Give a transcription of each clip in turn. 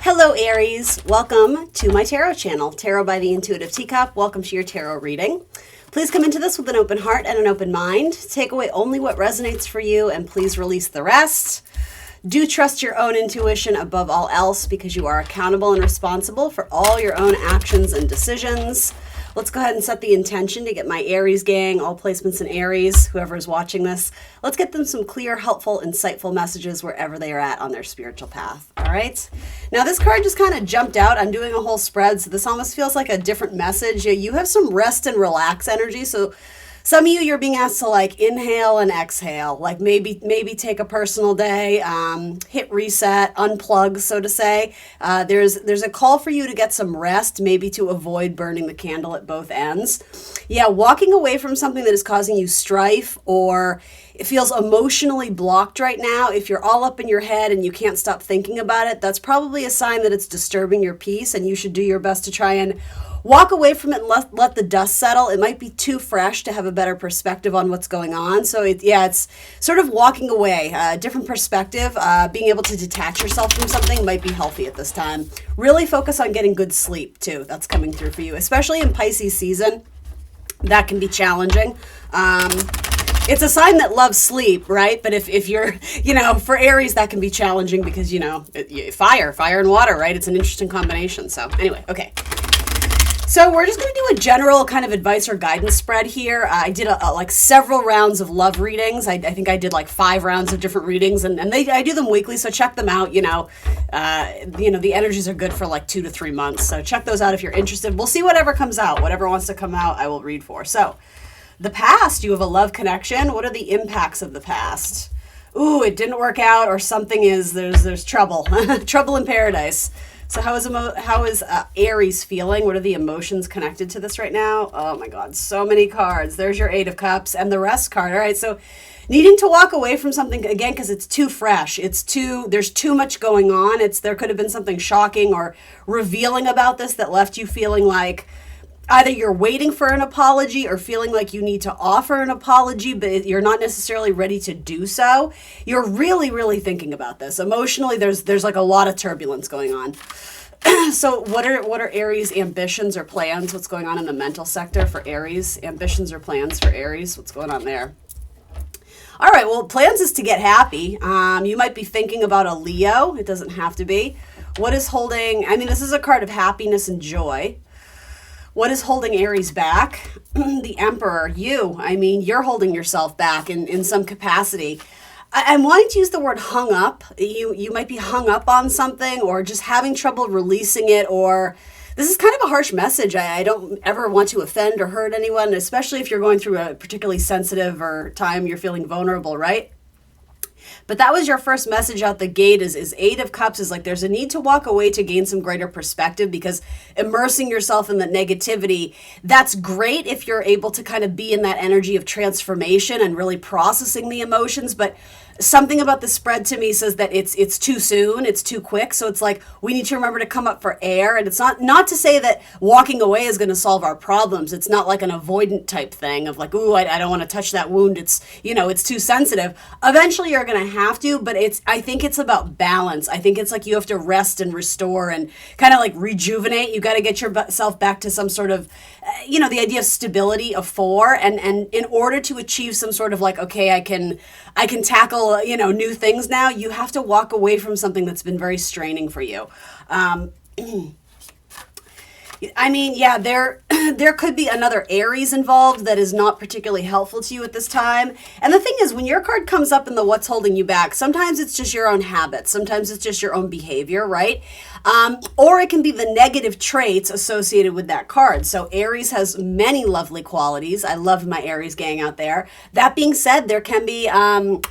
Hello Aries, welcome to my tarot channel, Tarot by the Intuitive Teacup. Welcome to your tarot reading. Please come into this with an open heart and an open mind. Take away only what resonates for you and please release the rest. Do trust your own intuition above all else because you are accountable and responsible for all your own actions and decisions. Let's go ahead and set the intention to get my Aries gang, all placements in Aries, whoever is watching this. Let's get them some clear, helpful, insightful messages wherever they are at on their spiritual path. All right. Now this card just kind of jumped out. I'm doing a whole spread, so this almost feels like a different message. You have some rest and relax energy. So some of you're being asked to like inhale and exhale, like maybe take a personal day, hit reset, unplug, so to say. There's a call for you to get some rest, maybe to avoid burning the candle at both ends. Yeah, walking away from something that is causing you strife or it feels emotionally blocked right now. If you're all up in your head and you can't stop thinking about it, that's probably a sign that it's disturbing your peace and you should do your best to try and walk away from it and let the dust settle. It might be too fresh to have a better perspective on what's going on. So it's sort of walking away, a different perspective. Being able to detach yourself from something might be healthy at this time. Really focus on getting good sleep too. That's coming through for you, especially in Pisces season. That can be challenging. It's a sign that loves sleep, right? But if you're, for Aries, that can be challenging because, fire and water, right? It's an interesting combination. So anyway, okay. So we're just going to do a general kind of advice or guidance spread here. I did like several rounds of love readings. I think I did like 5 rounds of different readings, and I do them weekly, so check them out. The energies are good for like 2 to 3 months, so check those out if you're interested. We'll see whatever comes out. Whatever wants to come out, I will read for. So the past, you have a love connection. What are the impacts of the past? Ooh, it didn't work out, or something there's trouble, trouble in paradise. So how is Aries feeling? What are the emotions connected to this right now? Oh my God, so many cards. There's your 8 of Cups and the Rest card. All right, so needing to walk away from something again because it's too fresh. There's too much going on. There could have been something shocking or revealing about this that left you feeling like either you're waiting for an apology or feeling like you need to offer an apology, but you're not necessarily ready to do so. You're really, really thinking about this. Emotionally, there's like a lot of turbulence going on. So what are Aries' ambitions or plans? What's going on in the mental sector for Aries? Ambitions or plans for Aries? What's going on there? All right, well, plans is to get happy. You might be thinking about a Leo. It doesn't have to be. What is holding, this is a card of happiness and joy. What is holding Aries back? The Emperor, you're holding yourself back in some capacity. I'm wanting to use the word hung up. You might be hung up on something or just having trouble releasing it, or this is kind of a harsh message. I don't ever want to offend or hurt anyone, especially if you're going through a particularly sensitive or time you're feeling vulnerable, right? But that was your first message out the gate is 8 of Cups is like there's a need to walk away to gain some greater perspective because immersing yourself in the negativity, that's great if you're able to kind of be in that energy of transformation and really processing the emotions. But something about the spread to me says that it's too soon, it's too quick. So it's like we need to remember to come up for air. And it's not to say that walking away is going to solve our problems. It's not like an avoidant type thing of like, ooh, I don't want to touch that wound. It's too sensitive. Eventually you're going to have to, but I think it's about balance. I think it's like you have to rest and restore and kind of like rejuvenate. You got to get yourself back to some sort of, the idea of stability of 4. And in order to achieve some sort of like, okay, I can tackle, new things now, you have to walk away from something that's been very straining for you. There could be another Aries involved that is not particularly helpful to you at this time. And the thing is, when your card comes up in the what's holding you back, sometimes it's just your own habits. Sometimes it's just your own behavior, right? Or it can be the negative traits associated with that card. So Aries has many lovely qualities. I love my Aries gang out there. That being said, there can be an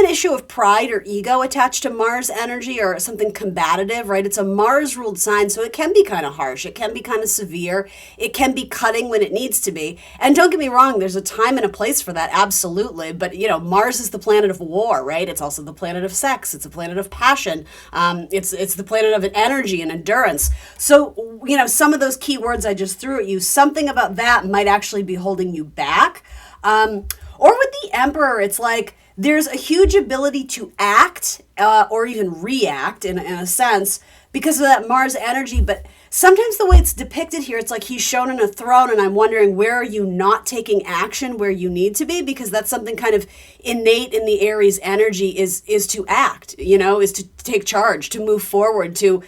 issue of pride or ego attached to Mars energy or something combative, right? It's a Mars-ruled sign, so it can be kind of harsh. It can be kind of severe. It can be cutting when it needs to be. And don't get me wrong, there's a time and a place for that, absolutely. But, Mars is the planet of war, right? It's also the planet of sex. It's a planet of passion. It's the planet of energy and endurance. So, some of those key words I just threw at you, something about that might actually be holding you back. Or with the Emperor, it's like, there's a huge ability to act or even react in a sense because of that Mars energy. But sometimes the way it's depicted here, it's like he's shown in a throne, and I'm wondering, where are you not taking action where you need to be? Because that's something kind of innate in the Aries energy, is to act, is to take charge, to move forward, to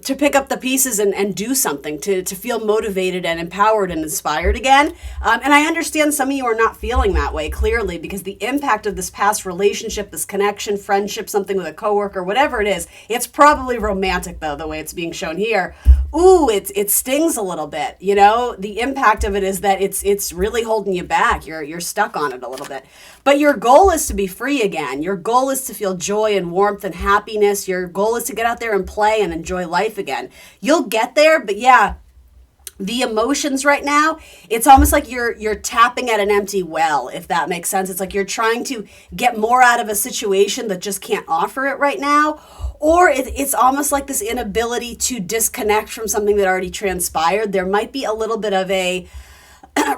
pick up the pieces and do something, to feel motivated and empowered and inspired again. And I understand some of you are not feeling that way, clearly, because the impact of this past relationship, this connection, friendship, something with a coworker, whatever it is, it's probably romantic, though, the way it's being shown here. Ooh, it stings a little bit, The impact of it is that it's really holding you back. You're stuck on it a little bit. But your goal is to be free again. Your goal is to feel joy and warmth and happiness. Your goal is to get out there and play and enjoy life again. You'll get there, but yeah, the emotions right now, it's almost like you're tapping at an empty well, if that makes sense. It's like you're trying to get more out of a situation that just can't offer it right now. Or it's almost like this inability to disconnect from something that already transpired. There might be a little bit of a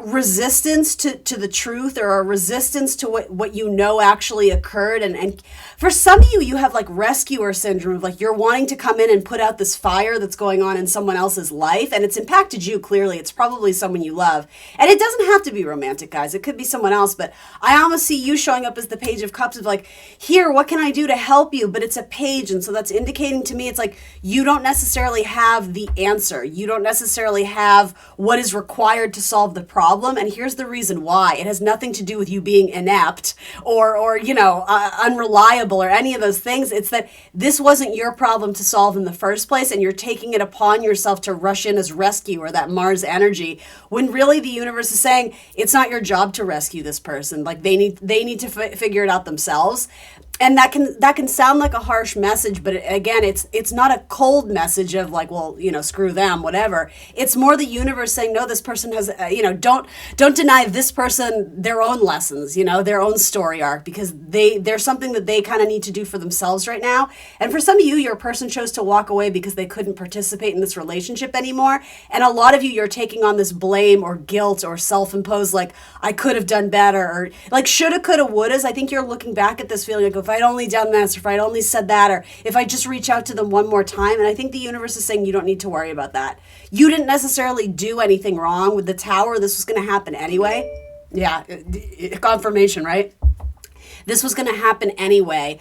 resistance to the truth, or a resistance to what actually occurred. And for some of you have like rescuer syndrome, of like you're wanting to come in and put out this fire that's going on in someone else's life, and it's impacted you. Clearly it's probably someone you love, and it doesn't have to be romantic, guys. It could be someone else, but I almost see you showing up as the Page of Cups, of like, here, what can I do to help you? But it's a page, and so that's indicating to me it's like you don't necessarily have the answer. You don't necessarily have what is required to solve the problem. And here's the reason why. It has nothing to do with you being inept or unreliable or any of those things. It's that this wasn't your problem to solve in the first place, and you're taking it upon yourself to rush in as rescuer, that Mars energy, when really the universe is saying it's not your job to rescue this person. Like they need to figure it out themselves. And that can sound like a harsh message, but again, it's not a cold message of like, well, screw them, whatever. It's more the universe saying, no, this person has, don't deny this person their own lessons, their own story arc, because there's something that they kind of need to do for themselves right now. And for some of you, your person chose to walk away because they couldn't participate in this relationship anymore. And a lot of you're taking on this blame or guilt or self-imposed, like, I could have done better, or like shoulda, coulda, wouldas. I think you're looking back at this feeling like, if I'd only done this, or if I'd only said that, or if I just reach out to them one more time. And I think the universe is saying you don't need to worry about that. You didn't necessarily do anything wrong with the Tower. This was going to happen anyway. Yeah, confirmation, right? This was going to happen anyway.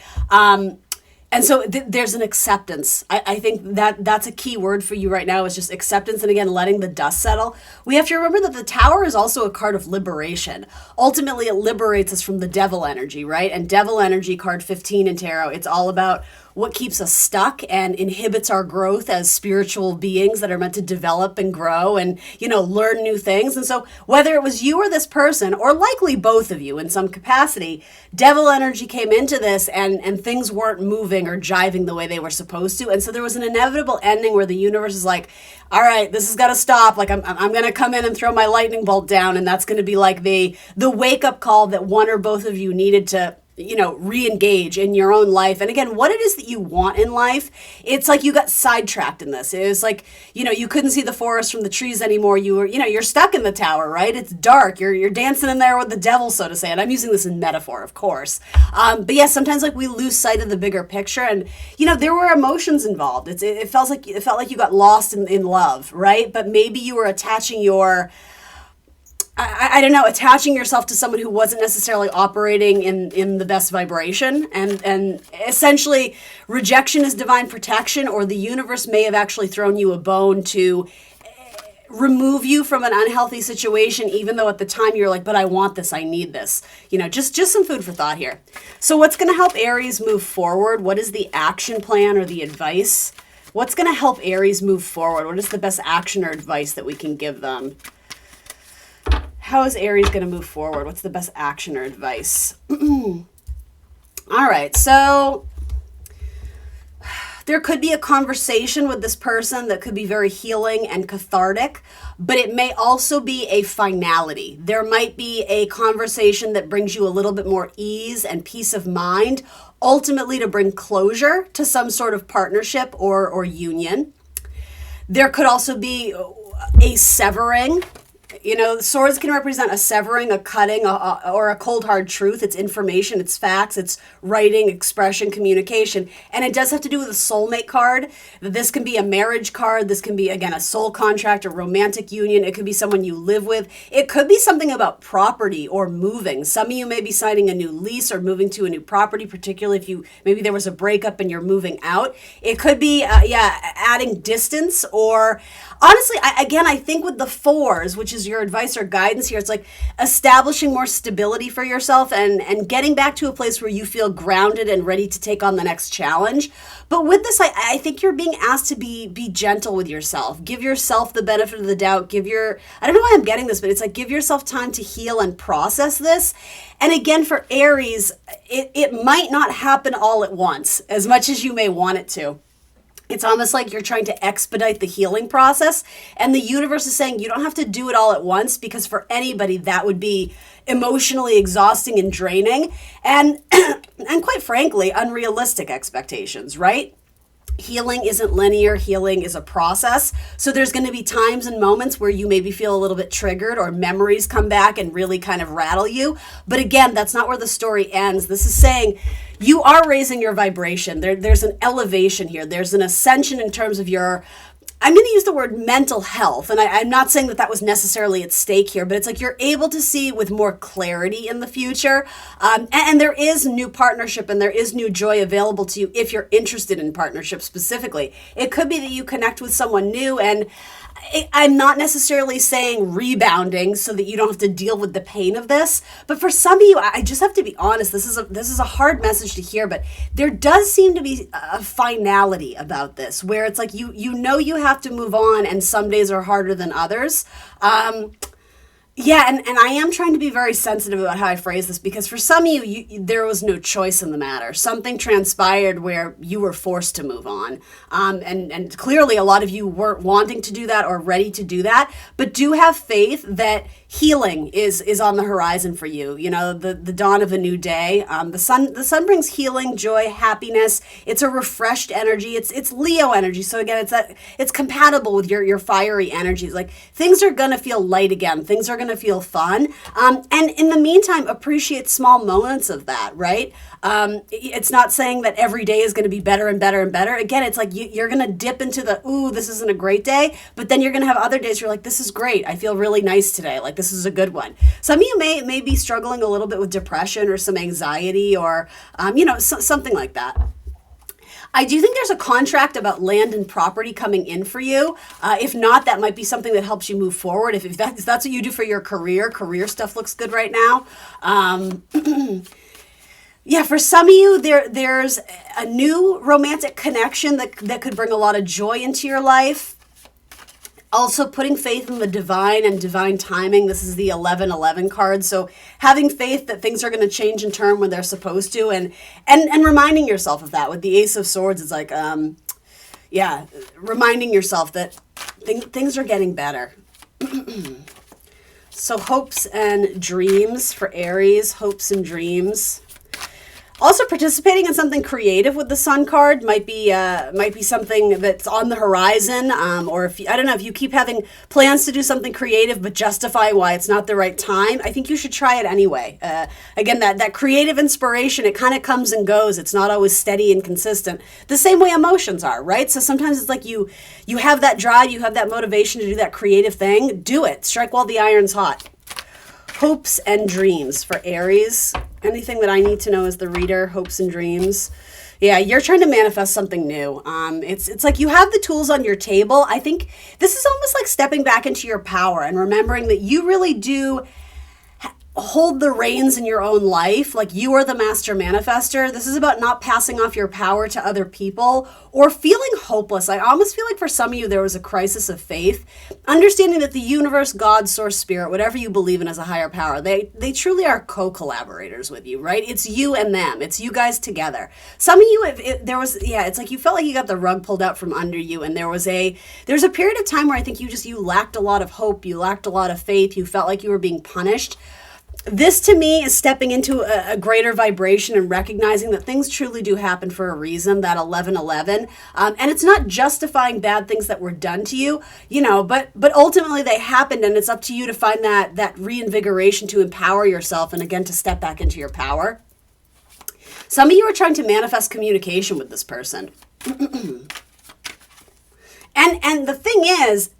And so there's an acceptance. I think that's a key word for you right now, is just acceptance. And again, letting the dust settle. We have to remember that the Tower is also a card of liberation. Ultimately, it liberates us from the devil energy, right? And devil energy, card 15 in tarot, it's all about what keeps us stuck and inhibits our growth as spiritual beings that are meant to develop and grow and, learn new things. And so whether it was you or this person, or likely both of you in some capacity, devil energy came into this and things weren't moving or jiving the way they were supposed to. And so there was an inevitable ending where the universe is like, all right, this has got to stop. Like I'm going to come in and throw my lightning bolt down. And that's going to be like the wake up call that one or both of you needed to re-engage in your own life. And again, what it is that you want in life, it's like you got sidetracked in this. It was like, you couldn't see the forest from the trees anymore. You were, you're stuck in the tower, right? It's dark. You're dancing in there with the devil, so to say. And I'm using this in metaphor, of course. But yeah, sometimes like we lose sight of the bigger picture. And, there were emotions involved. It felt like you got lost in love, right? But maybe you were attaching I don't know, attaching yourself to someone who wasn't necessarily operating in the best vibration. And essentially, rejection is divine protection, or the universe may have actually thrown you a bone to remove you from an unhealthy situation, even though at the time you're like, but I want this, I need this. Just some food for thought here. So what's going to help Aries move forward? What is the action plan or the advice? What's going to help Aries move forward? What is the best action or advice that we can give them? How is Aries going to move forward? What's the best action or advice? All right, so there could be a conversation with this person that could be very healing and cathartic, but it may also be a finality. There might be a conversation that brings you a little bit more ease and peace of mind, ultimately to bring closure to some sort of partnership or union. There could also be a severing You know, swords can represent a severing, a cutting, or a cold hard truth. It's information, it's facts, it's writing, expression, communication. And it does have to do with a soulmate card. This can be a marriage card. This can be, again, a soul contract, a romantic union. It could be someone you live with. It could be something about property or moving. Some of you may be signing a new lease or moving to a new property, particularly if maybe there was a breakup and you're moving out. It could be, adding distance, or honestly, I think with the fours, which is your advice or guidance here, it's like establishing more stability for yourself and getting back to a place where you feel grounded and ready to take on the next challenge. But with this, I think you're being asked to be gentle with yourself. Give yourself the benefit of the doubt. I don't know why I'm getting this, but it's like give yourself time to heal and process this. And again, for Aries, it might not happen all at once, as much as you may want it to. It's almost like you're trying to expedite the healing process. And the universe is saying you don't have to do it all at once, because for anybody that would be emotionally exhausting and draining and and quite frankly, unrealistic expectations, right? Healing isn't linear. Healing is a process. So there's going to be times and moments where you maybe feel a little bit triggered or memories come back and really kind of rattle you. But again, that's not where the story ends. This is saying you are raising your vibration. There's an elevation here. There's an ascension in terms of your, I'm going to use the word mental health. And I'm not saying that was necessarily at stake here, but it's like you're able to see with more clarity in the future. And there is new partnership and there is new joy available to you if you're interested in partnership specifically. It could be that you connect with someone new, and I'm not necessarily saying rebounding so that you don't have to deal with the pain of this. But for some of you, I just have to be honest, this is a hard message to hear, but there does seem to be a finality about this where it's like you know you have to move on, and some days are harder than others. Yeah, and I am trying to be very sensitive about how I phrase this, because for some of you, there was no choice in the matter. Something transpired where you were forced to move on. And clearly a lot of you weren't wanting to do that or ready to do that, but do have faith that healing is on the horizon for you. You know, the dawn of a new day. The sun brings healing, joy, happiness. It's a refreshed energy. It's Leo energy. So again, it's compatible with your fiery energies. Like things are going to feel light again. Things are going to feel fun. And in the meantime, appreciate small moments of that, right? It's not saying that every day is going to be better and better and better. Again, it's like you're going to dip into the, ooh, this isn't a great day. But then you're going to have other days where you're like, this is great. I feel really nice today. Like this is a good one. Some of you may be struggling a little bit with depression or some anxiety or, something like that. I do think there's a contract about land and property coming in for you. If not, that might be something that helps you move forward. If that's what you do for your career stuff looks good right now. Yeah, for some of you, there's a new romantic connection that could bring a lot of joy into your life. Also, putting faith in the divine and divine timing. This is the 1111 card. So having faith that things are going to change and turn when they're supposed to, and reminding yourself of that. With the Ace of Swords, it's like, reminding yourself that things are getting better. So hopes and dreams for Aries, hopes and dreams. Also, participating in something creative with the Sun card might be something that's on the horizon, or if you keep having plans to do something creative but justify why it's not the right time. I think you should try it anyway. Again, that creative inspiration, it kind of comes and goes. It's not always steady and consistent. The same way emotions are, right? So sometimes it's like you have that drive, you have that motivation to do that creative thing. Do it. Strike while the iron's hot. Hopes and dreams for Aries. Anything that I need to know as the reader, hopes and dreams. Yeah, you're trying to manifest something new. It's like you have the tools on your table. I think this is almost like stepping back into your power and remembering that you really do hold the reins in your own life. Like you are the master manifester. This is about not passing off your power to other people or feeling hopeless. I almost feel like for some of you, there was a crisis of faith, understanding that the universe, God, source, spirit, whatever you believe in as a higher power, they truly are co-collaborators with you, right? It's you and them. It's you guys together. Some of you, it's like you felt like you got the rug pulled out from under you. And there's a period of time where I think you lacked a lot of hope. You lacked a lot of faith. You felt like you were being punished. This to me is stepping into a greater vibration and recognizing that things truly do happen for a reason, that 1111. And it's not justifying bad things that were done to you, but ultimately they happened, and it's up to you to find that reinvigoration to empower yourself and again to step back into your power. Some of you are trying to manifest communication with this person. And the thing is,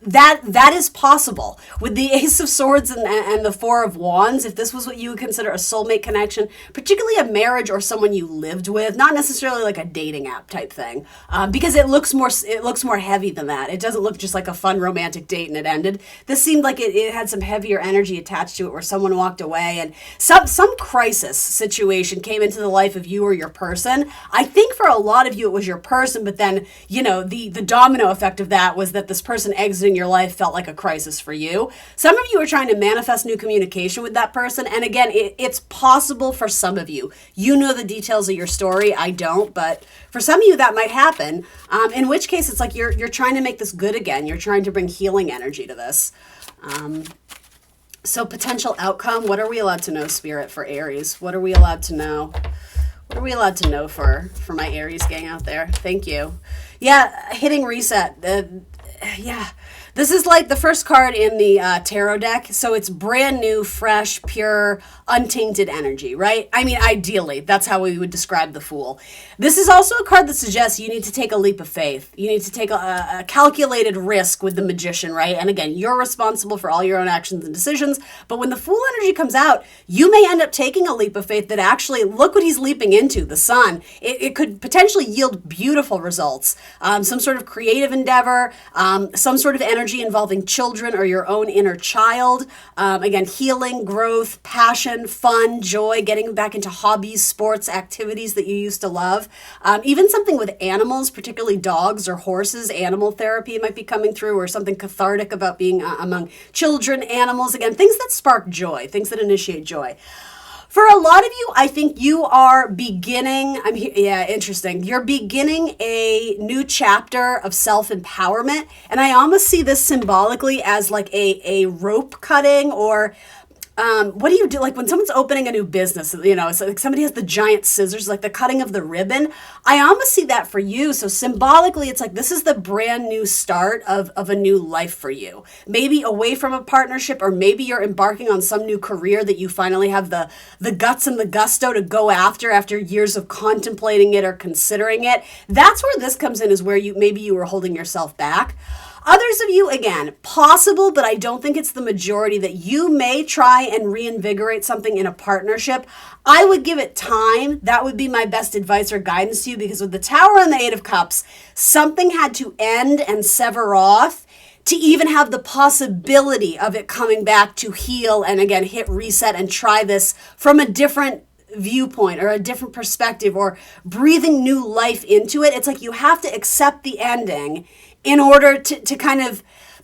that is possible with the Ace of Swords and the Four of Wands. If this was what you would consider a soulmate connection, particularly a marriage or someone you lived with, not necessarily like a dating app type thing, because it looks more heavy than that. It doesn't look just like a fun romantic date and it ended. This seemed like it had some heavier energy attached to it, where someone walked away and some crisis situation came into the life of you or your person. I think for a lot of you it was your person, but then the domino effect of that was that this person exiting your life felt like a crisis for you. Some of you are trying to manifest new communication with that person. And again, it's possible for some of you. You know the details of your story. I don't, but for some of you that might happen. In which case it's like you're trying to make this good again. You're trying to bring healing energy to this. So potential outcome, what are we allowed to know, Spirit, for Aries? What are we allowed to know? What are we allowed to know for my Aries gang out there? Thank you. Yeah, hitting reset. Yeah. This is like the first card in the tarot deck. So it's brand new, fresh, pure, untainted energy, right? I mean, ideally, that's how we would describe the Fool. This is also a card that suggests you need to take a leap of faith. You need to take a calculated risk with the Magician, right? And again, you're responsible for all your own actions and decisions. But when the Fool energy comes out, you may end up taking a leap of faith that actually, look what he's leaping into, the Sun. It could potentially yield beautiful results. Some sort of creative endeavor, some sort of energy involving children or your own inner child. Again, healing, growth, passion, fun, joy, getting back into hobbies, sports, activities that you used to love. Even something with animals, particularly dogs or horses. Animal therapy might be coming through, or something cathartic about being among children, animals. Again, things that spark joy, things that initiate joy. For a lot of you, I think you are beginning, interesting. You're beginning a new chapter of self-empowerment. And I almost see this symbolically as like a rope cutting, or what do you do? Like when someone's opening a new business, it's like somebody has the giant scissors, like the cutting of the ribbon. I almost see that for you. So symbolically, it's like this is the brand new start of a new life for you. Maybe away from a partnership, or maybe you're embarking on some new career that you finally have the guts and the gusto to go after years of contemplating it or considering it. That's where this comes in, is where maybe you were holding yourself back. Others of you, again, possible, but I don't think it's the majority, that you may try and reinvigorate something in a partnership. I would give it time. That would be my best advice or guidance to you, because with the Tower and the Eight of Cups, something had to end and sever off to even have the possibility of it coming back to heal and again hit reset and try this from a different viewpoint or a different perspective, or breathing new life into it. It's like you have to accept the ending in order to kind of,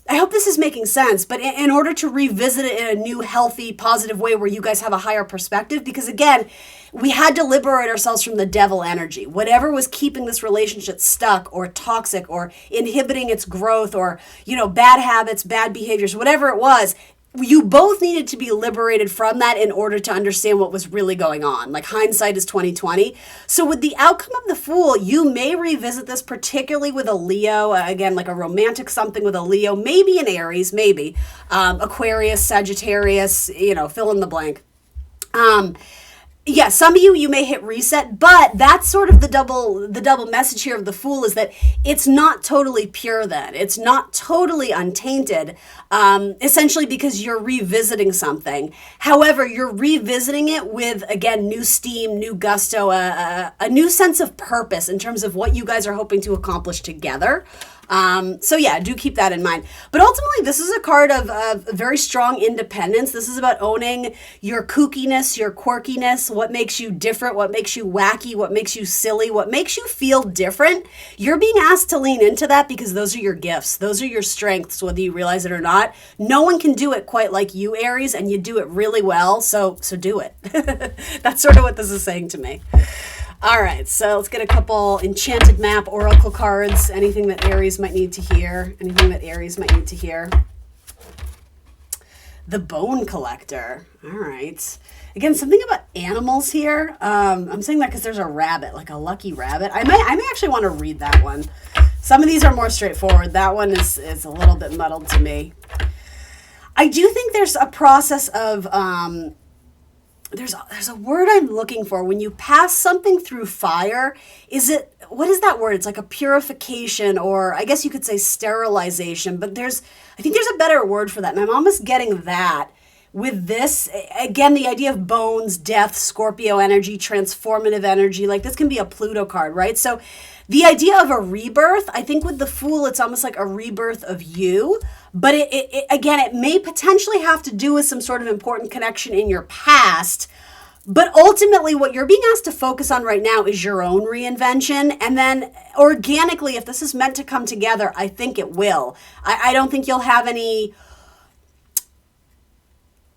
I hope this is making sense, but in order to revisit it in a new, healthy, positive way where you guys have a higher perspective. Because again, we had to liberate ourselves from the devil energy. Whatever was keeping this relationship stuck or toxic or inhibiting its growth, or, bad habits, bad behaviors, whatever it was, you both needed to be liberated from that in order to understand what was really going on. Like hindsight is 2020. So with the outcome of the Fool, you may revisit this, particularly with a Leo, again, like a romantic something with a Leo, maybe an Aries, maybe Aquarius, Sagittarius, fill in the blank. Yeah, some of you may hit reset, but that's sort of the double message here of the Fool, is that it's not totally pure then. It's not totally untainted, essentially because you're revisiting something. However, you're revisiting it with, again, new steam, new gusto, a new sense of purpose in terms of what you guys are hoping to accomplish together. So yeah, do keep that in mind. But ultimately, this is a card of very strong independence. This is about owning your kookiness, your quirkiness, what makes you different, what makes you wacky, what makes you silly, what makes you feel different. You're being asked to lean into that because those are your gifts. Those are your strengths, whether you realize it or not. No one can do it quite like you, Aries, and you do it really well. So do it. That's sort of what this is saying to me. All right, so let's get a couple Enchanted Map Oracle cards. Anything that Aries might need to hear. Anything that Aries might need to hear. The Bone Collector. All right. Again, something about animals here. I'm saying that because there's a rabbit, like a lucky rabbit. I may actually want to read that one. Some of these are more straightforward. That one is a little bit muddled to me. I do think there's a process of there's a word I'm looking for. When you pass something through fire, what is that word? It's like a purification, or I guess you could say sterilization, but I think there's a better word for that. And I'm almost getting that with this. Again, the idea of bones, death, Scorpio energy, transformative energy, like this can be a Pluto card, right? So the idea of a rebirth, I think with the Fool, it's almost like a rebirth of you. But it may potentially have to do with some sort of important connection in your past. But ultimately, what you're being asked to focus on right now is your own reinvention. And then organically, if this is meant to come together, I think it will. I don't think you'll have any...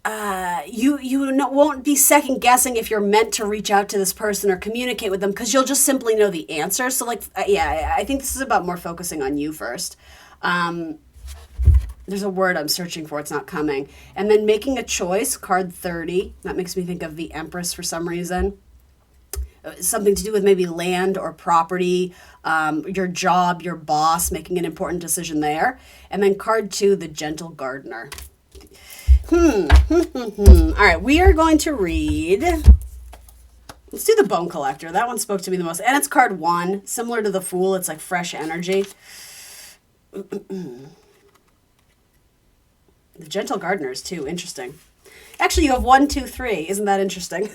won't be second guessing if you're meant to reach out to this person or communicate with them, because you'll just simply know the answer. So I think this is about more focusing on you first. There's a word I'm searching for. It's not coming. And then making a choice, card 30. That makes me think of the Empress for some reason. Something to do with maybe land or property, your job, your boss, making an important decision there. And then card 2, the Gentle Gardener. All right, we are going to read... Let's do the Bone Collector. That one spoke to me the most. And it's card 1. Similar to the Fool, it's like fresh energy. The Gentle Gardener is too interesting. Actually, you have 1, 2, 3. Isn't that interesting?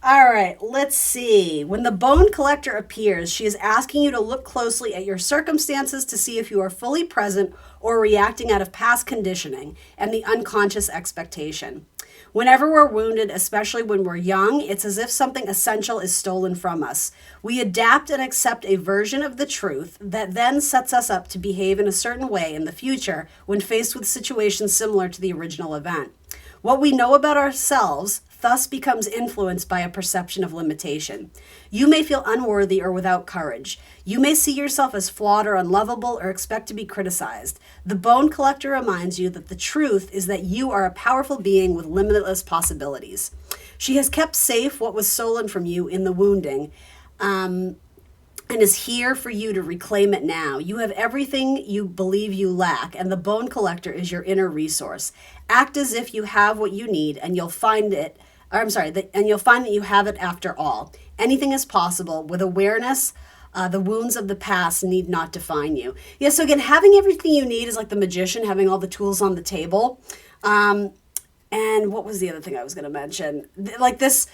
All right, let's see. When the Bone Collector appears, she is asking you to look closely at your circumstances to see if you are fully present or reacting out of past conditioning and the unconscious expectation. Whenever we're wounded, especially when we're young, it's as if something essential is stolen from us. We adapt and accept a version of the truth that then sets us up to behave in a certain way in the future when faced with situations similar to the original event. What we know about ourselves thus becomes influenced by a perception of limitation. You may feel unworthy or without courage. You may see yourself as flawed or unlovable or expect to be criticized. The Bone Collector reminds you that the truth is that you are a powerful being with limitless possibilities. She has kept safe what was stolen from you in the wounding, and is here for you to reclaim it now. You have everything you believe you lack, and the Bone Collector is your inner resource. Act as if you have what you need, and you'll find it. And you'll find that you have it after all. Anything is possible with awareness. The wounds of the past need not define you. Yeah, so again, having everything you need is like the magician, having all the tools on the table. And what was the other thing I was going to mention? Like this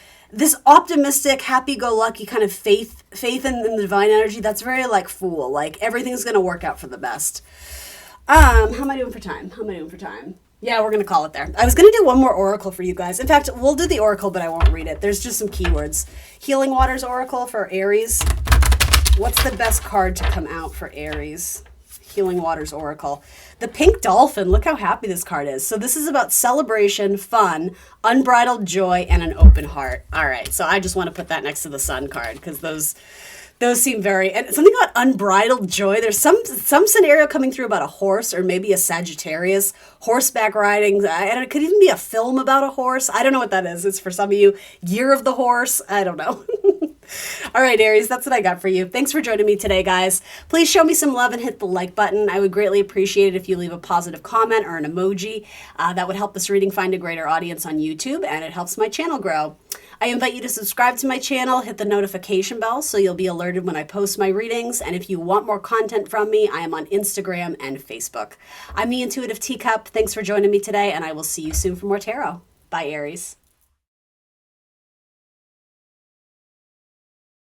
optimistic, happy-go-lucky kind of faith in the divine energy. That's very like Fool. Like everything's going to work out for the best. How am I doing for time? Yeah, we're going to call it there. I was going to do one more oracle for you guys. In fact, we'll do the oracle, but I won't read it. There's just some keywords. Healing Waters Oracle for Aries. What's the best card to come out for Aries? Healing Waters Oracle. The Pink Dolphin. Look how happy this card is. So this is about celebration, fun, unbridled joy, and an open heart. All right, so I just want to put that next to the Sun card because those seem very... And something about unbridled joy. There's some scenario coming through about a horse or maybe a Sagittarius. Horseback riding. It could even be a film about a horse. I don't know what that is. It's for some of you. Year of the Horse. I don't know. All right, Aries, that's what I got for you. Thanks for joining me today, guys. Please show me some love and hit the like button. I would greatly appreciate it if you leave a positive comment or an emoji. That would help this reading find a greater audience on YouTube, and it helps my channel grow. I invite you to subscribe to my channel, hit the notification bell so you'll be alerted when I post my readings. And if you want more content from me, I am on Instagram and Facebook. I'm the Intuitive Teacup. Thanks for joining me today, and I will see you soon for more tarot. Bye, Aries.